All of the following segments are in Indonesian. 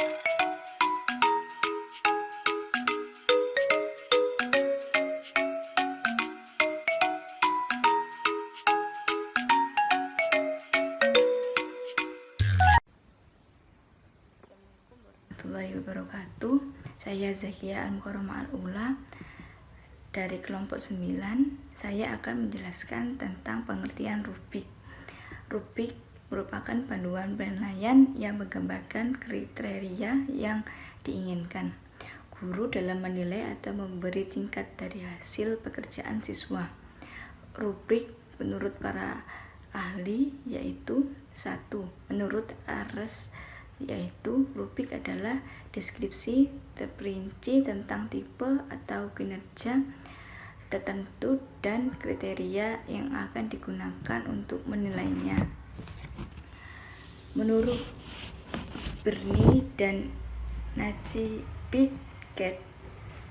Warahmatullahi wabarakatuh. Saya Zakia Al-Mukarramah Al-Ula dari kelompok 9. Saya akan menjelaskan tentang pengertian rubrik. Rubrik merupakan panduan penilaian yang menggambarkan kriteria yang diinginkan guru dalam menilai atau memberi tingkat dari hasil pekerjaan siswa. Rubrik menurut para ahli yaitu 1. Menurut Ares, yaitu rubrik adalah deskripsi terperinci tentang tipe atau kinerja tertentu dan kriteria yang akan digunakan untuk menilainya. Menurut Bernie dan Najib-Piquet,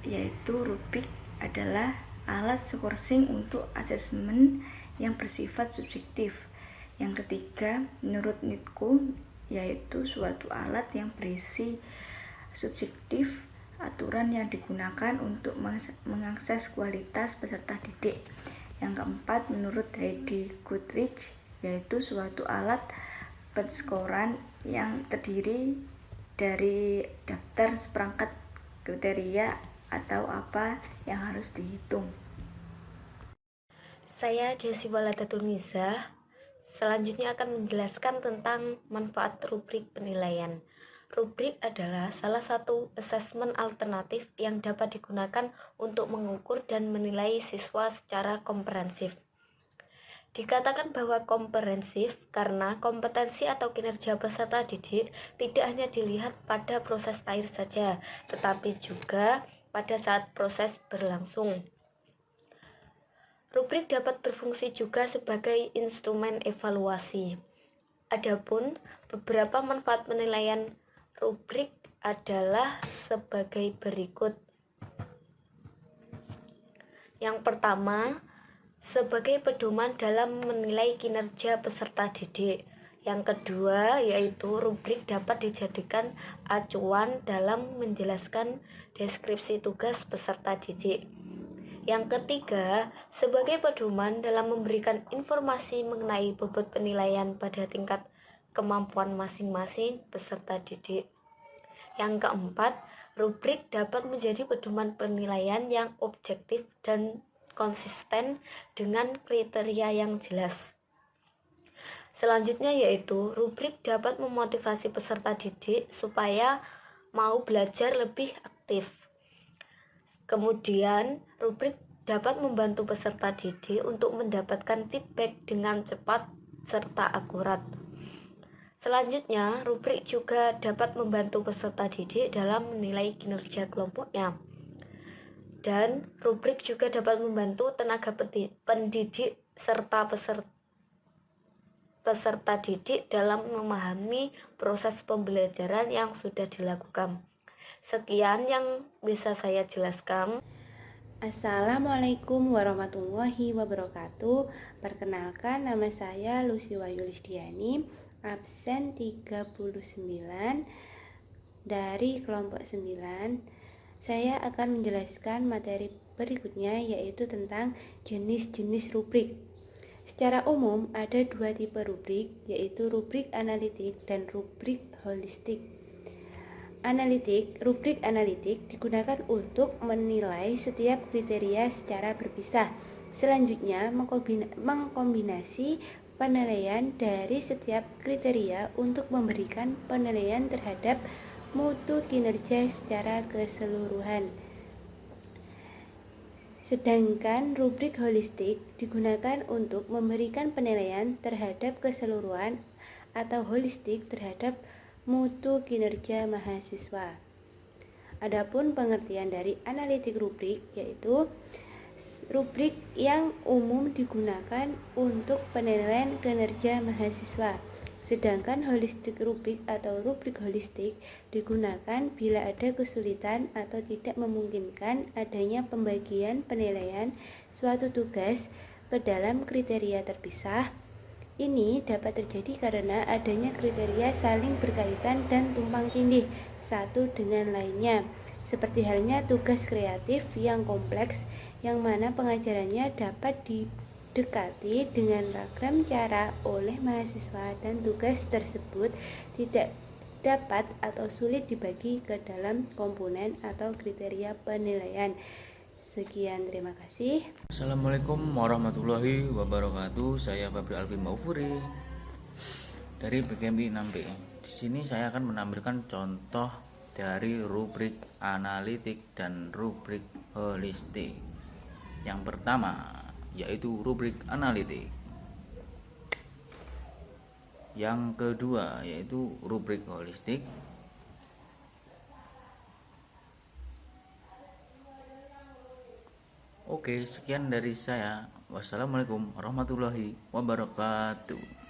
yaitu rubrik adalah alat skorsing untuk asesmen yang bersifat subjektif. Yang ketiga, menurut Nitko, yaitu suatu alat yang berisi subjektif, aturan yang digunakan untuk mengakses kualitas peserta didik. Yang keempat, menurut Heidi Goodrich, yaitu suatu alat penskoran yang terdiri dari daftar seperangkat kriteria atau apa yang harus dihitung. Saya Desi Waladatunisa. Selanjutnya akan menjelaskan tentang manfaat rubrik penilaian. Rubrik adalah salah satu asesmen alternatif yang dapat digunakan untuk mengukur dan menilai siswa secara komprehensif. Dikatakan bahwa komprehensif karena kompetensi atau kinerja peserta didik tidak hanya dilihat pada proses akhir saja, tetapi juga pada saat proses berlangsung. Rubrik dapat berfungsi juga sebagai instrumen evaluasi. Adapun beberapa manfaat penilaian rubrik adalah sebagai berikut. Yang pertama, sebagai pedoman dalam menilai kinerja peserta didik. Yang kedua, yaitu rubrik dapat dijadikan acuan dalam menjelaskan deskripsi tugas peserta didik. Yang ketiga, sebagai pedoman dalam memberikan informasi mengenai bobot penilaian pada tingkat kemampuan masing-masing peserta didik. Yang keempat, rubrik dapat menjadi pedoman penilaian yang objektif dan konsisten dengan kriteria yang jelas. Selanjutnya yaitu rubrik dapat memotivasi peserta didik supaya mau belajar lebih aktif. Kemudian, rubrik dapat membantu peserta didik untuk mendapatkan feedback dengan cepat serta akurat. Selanjutnya, rubrik juga dapat membantu peserta didik dalam menilai kinerja kelompoknya. Dan rubrik juga dapat membantu tenaga pendidik serta peserta didik dalam memahami proses pembelajaran yang sudah dilakukan. Sekian yang bisa saya jelaskan. Assalamualaikum warahmatullahi wabarakatuh. Perkenalkan, nama saya Lucy Wayulisdiani, absen 39 dari kelompok 9. Saya akan menjelaskan materi berikutnya, yaitu tentang jenis-jenis rubrik. Secara umum ada dua tipe rubrik, yaitu rubrik analitik dan rubrik holistik. Rubrik analitik digunakan untuk menilai setiap kriteria secara berpisah. Selanjutnya, mengkombinasi penilaian dari setiap kriteria untuk memberikan penilaian terhadap mutu kinerja secara keseluruhan. Sedangkan rubrik holistik digunakan untuk memberikan penilaian terhadap keseluruhan atau holistik terhadap mutu kinerja mahasiswa. Adapun pengertian dari analitik rubrik, yaitu rubrik yang umum digunakan untuk penilaian kinerja mahasiswa. Sedangkan holistik rubrik atau rubrik holistik digunakan bila ada kesulitan atau tidak memungkinkan adanya pembagian penilaian suatu tugas ke dalam kriteria terpisah. Ini dapat terjadi karena adanya kriteria saling berkaitan dan tumpang tindih satu dengan lainnya, seperti halnya tugas kreatif yang kompleks yang mana pengajarannya dapat didekati dengan ragam cara oleh mahasiswa dan tugas tersebut tidak dapat atau sulit dibagi ke dalam komponen atau kriteria penilaian. Sekian, terima kasih. Assalamualaikum warahmatullahi wabarakatuh. Saya Fabri Alvin Maufuri dari PKMI 6B. Di sini saya akan menampilkan contoh dari rubrik analitik dan rubrik holistik. Yang pertama yaitu rubrik analitik. Yang kedua yaitu rubrik holistik. Oke, sekian dari saya. Wassalamualaikum warahmatullahi wabarakatuh.